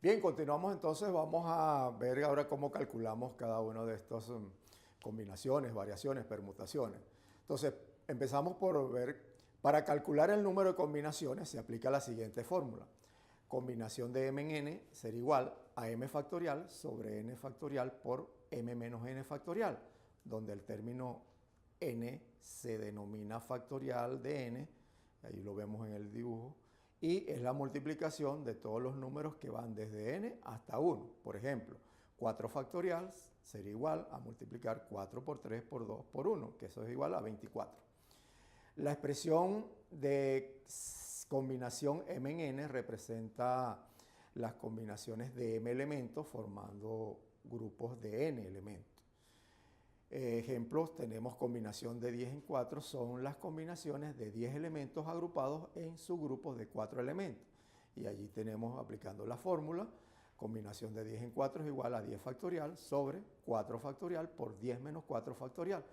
Bien, continuamos entonces. Vamos a ver ahora cómo calculamos cada uno de estas combinaciones, variaciones, permutaciones. Entonces, empezamos por ver, para calcular el número de combinaciones se aplica la siguiente fórmula. Combinación de m en n será igual a m factorial sobre n factorial por m menos n factorial, donde el término n se denomina factorial de n, ahí lo vemos en el dibujo, y es la multiplicación de todos los números que van desde n hasta 1. Por ejemplo, 4 factorial sería igual a multiplicar 4 por 3 por 2 por 1, que eso es igual a 24. La expresión de combinación m en n representa las combinaciones de m elementos formando grupos de n elementos. Ejemplos, tenemos combinación de 10 en 4, son las combinaciones de 10 elementos agrupados en subgrupos de 4 elementos. Y allí tenemos, aplicando la fórmula, combinación de 10 en 4 es igual a 10 factorial sobre 4 factorial por 10 menos 4 factorial.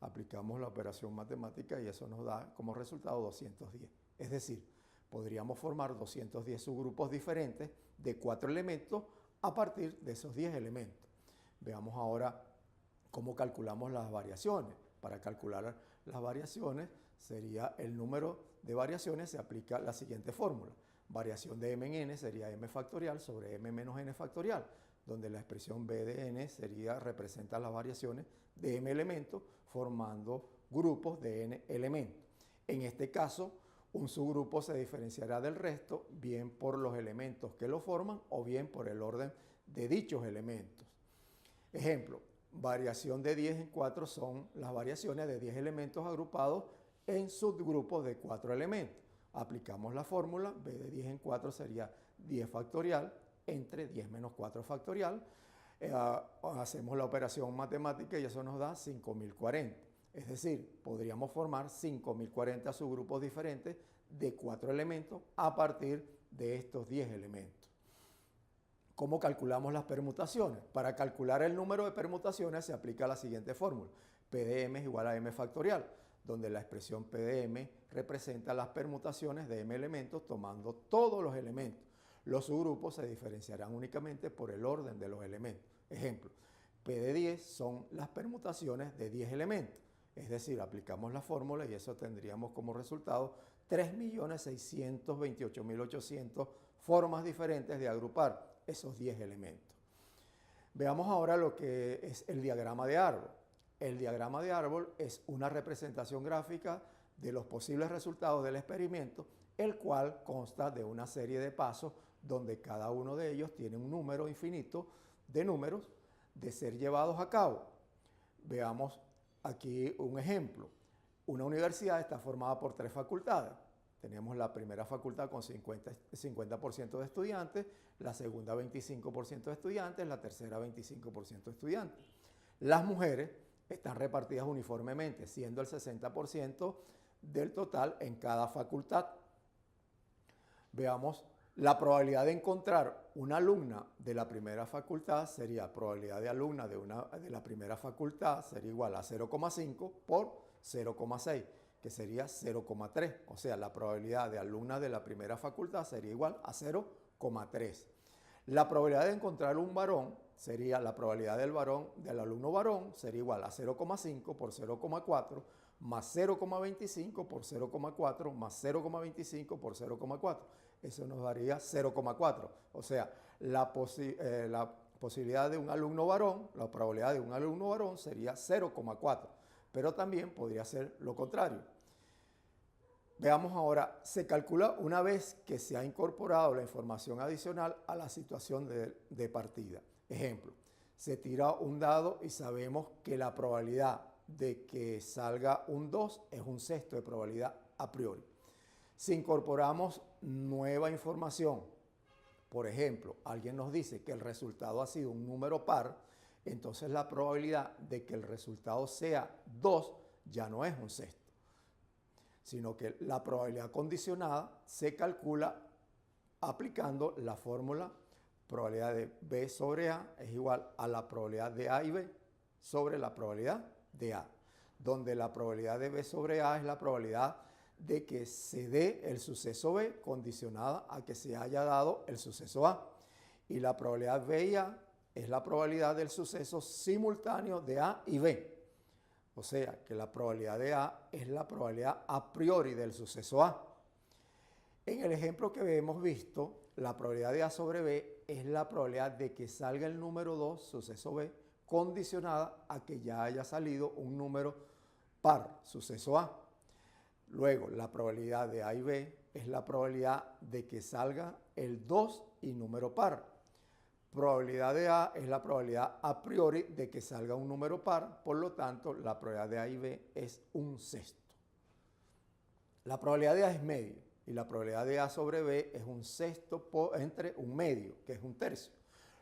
Aplicamos la operación matemática y eso nos da como resultado 210. Es decir, podríamos formar 210 subgrupos diferentes de 4 elementos a partir de esos 10 elementos. Veamos ahora cómo calculamos las variaciones. Para calcular las variaciones sería el número de variaciones, se aplica la siguiente fórmula. Variación de m en n sería m factorial sobre m menos n factorial, donde la expresión b de n representa las variaciones de m elementos formando grupos de n elementos. En este caso, un subgrupo se diferenciará del resto bien por los elementos que lo forman o bien por el orden de dichos elementos. Ejemplo, variación de 10 en 4 son las variaciones de 10 elementos agrupados en subgrupos de 4 elementos. Aplicamos la fórmula, b de 10 en 4 sería 10 factorial entre 10 menos 4 factorial. Hacemos la operación matemática y eso nos da 5040. Es decir, podríamos formar 5040 subgrupos diferentes de 4 elementos a partir de estos 10 elementos. ¿Cómo calculamos las permutaciones? Para calcular el número de permutaciones se aplica la siguiente fórmula. P de m es igual a m factorial, donde la expresión P de m representa las permutaciones de m elementos tomando todos los elementos. Los subgrupos se diferenciarán únicamente por el orden de los elementos. Ejemplo, P de 10 son las permutaciones de 10 elementos. Es decir, aplicamos la fórmula y eso tendríamos como resultado 3.628.800 formas diferentes de agrupar esos 10 elementos. Veamos ahora lo que es el diagrama de árbol. El diagrama de árbol es una representación gráfica de los posibles resultados del experimento, el cual consta de una serie de pasos donde cada uno de ellos tiene un número infinito de números de ser llevados a cabo. Veamos aquí un ejemplo. Una universidad está formada por 3 facultades. Tenemos la primera facultad con 50% de estudiantes, la segunda 25% de estudiantes, la tercera 25% de estudiantes. Las mujeres están repartidas uniformemente, siendo el 60% del total en cada facultad. Veamos, la probabilidad de encontrar una alumna de la primera facultad sería probabilidad de alumna de la primera facultad sería igual a 0,5 por 0,6. Que sería 0,3. O sea, la probabilidad de alumna de la primera facultad sería igual a 0,3. La probabilidad de encontrar un varón sería la probabilidad del alumno varón sería igual a 0,5 por 0,4 más 0,25 por 0,4 más 0,25 por 0,4. Eso nos daría 0,4. O sea, la posibilidad de un alumno varón, la probabilidad de un alumno varón sería 0,4. Pero también podría ser lo contrario. Veamos ahora, se calcula una vez que se ha incorporado la información adicional a la situación de partida. Ejemplo, se tira un dado y sabemos que la probabilidad de que salga un 2 es un sexto de probabilidad a priori. Si incorporamos nueva información, por ejemplo, alguien nos dice que el resultado ha sido un número par, entonces la probabilidad de que el resultado sea 2 ya no es un sexto, sino que la probabilidad condicionada se calcula aplicando la fórmula probabilidad de B sobre A es igual a la probabilidad de A y B sobre la probabilidad de A, donde la probabilidad de B sobre A es la probabilidad de que se dé el suceso B condicionada a que se haya dado el suceso A. Y la probabilidad B y A es la probabilidad del suceso simultáneo de A y B. O sea, que la probabilidad de A es la probabilidad a priori del suceso A. En el ejemplo que hemos visto, la probabilidad de A sobre B es la probabilidad de que salga el número 2, suceso B, condicionada a que ya haya salido un número par, suceso A. Luego, la probabilidad de A y B es la probabilidad de que salga el 2 y número par. Probabilidad de A es la probabilidad a priori de que salga un número par, por lo tanto, la probabilidad de A y B es un sexto. La probabilidad de A es medio y la probabilidad de A sobre B es un sexto entre un medio, que es un tercio.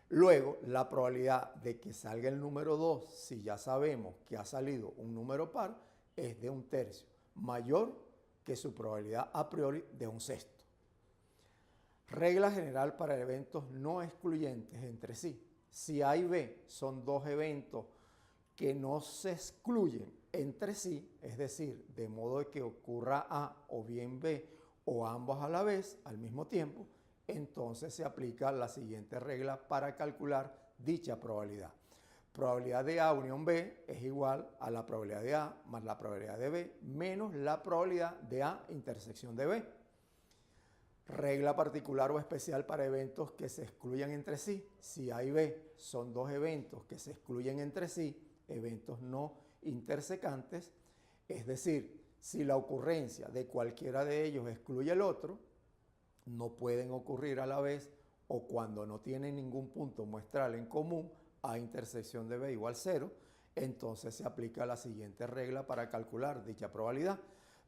Luego, la probabilidad de que salga el número 2, si ya sabemos que ha salido un número par, es de un tercio, mayor que su probabilidad a priori de un sexto. Regla general para eventos no excluyentes entre sí. Si A y B son dos eventos que no se excluyen entre sí, es decir, de modo de que ocurra A o bien B o ambos a la vez al mismo tiempo, entonces se aplica la siguiente regla para calcular dicha probabilidad. Probabilidad de A unión B es igual a la probabilidad de A más la probabilidad de B menos la probabilidad de A intersección de B. Regla particular o especial para eventos que se excluyan entre sí. Si A y B son dos eventos que se excluyen entre sí, eventos no intersecantes, es decir, si la ocurrencia de cualquiera de ellos excluye el otro, no pueden ocurrir a la vez o cuando no tienen ningún punto muestral en común, A intersección de B igual 0, entonces se aplica la siguiente regla para calcular dicha probabilidad.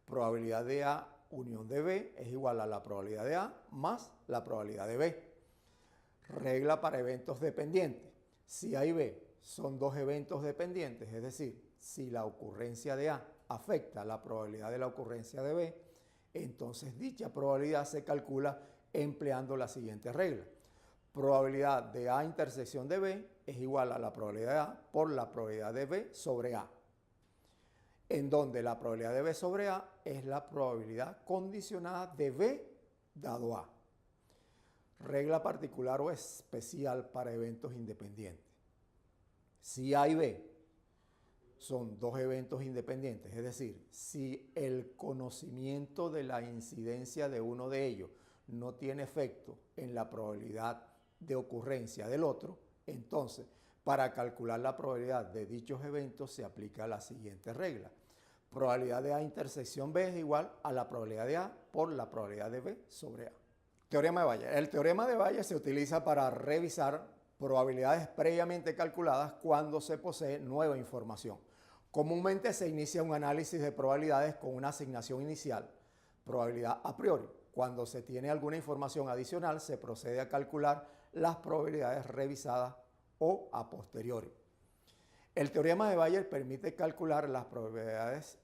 Probabilidad de A unión de B es igual a la probabilidad de A más la probabilidad de B. Regla para eventos dependientes. Si A y B son dos eventos dependientes, es decir, si la ocurrencia de A afecta la probabilidad de la ocurrencia de B, entonces dicha probabilidad se calcula empleando la siguiente regla. Probabilidad de A intersección de B es igual a la probabilidad de A por la probabilidad de B sobre A, en donde la probabilidad de B sobre A es la probabilidad condicionada de B dado A. Regla particular o especial para eventos independientes. Si A y B son dos eventos independientes, es decir, si el conocimiento de la incidencia de uno de ellos no tiene efecto en la probabilidad de ocurrencia del otro, entonces, para calcular la probabilidad de dichos eventos se aplica la siguiente regla. Probabilidad de A intersección B es igual a la probabilidad de A por la probabilidad de B sobre A. Teorema de Bayes. El teorema de Bayes se utiliza para revisar probabilidades previamente calculadas cuando se posee nueva información. Comúnmente se inicia un análisis de probabilidades con una asignación inicial, probabilidad a priori. Cuando se tiene alguna información adicional, se procede a calcular las probabilidades revisadas o a posteriori. El teorema de Bayes permite calcular las probabilidades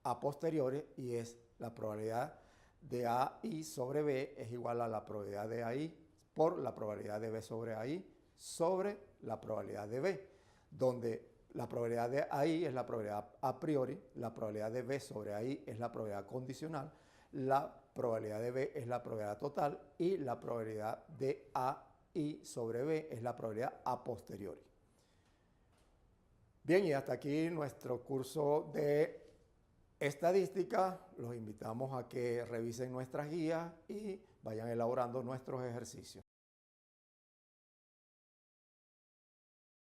a posteriori y es la probabilidad de AI sobre B es igual a la probabilidad de AI por la probabilidad de B sobre AI sobre la probabilidad de B, donde la probabilidad de AI es la probabilidad a priori, la probabilidad de B sobre AI es la probabilidad condicional, la probabilidad de B es la probabilidad total y la probabilidad de AI sobre B es la probabilidad a posteriori. Bien, y hasta aquí nuestro curso de estadística. Los invitamos a que revisen nuestras guías y vayan elaborando nuestros ejercicios.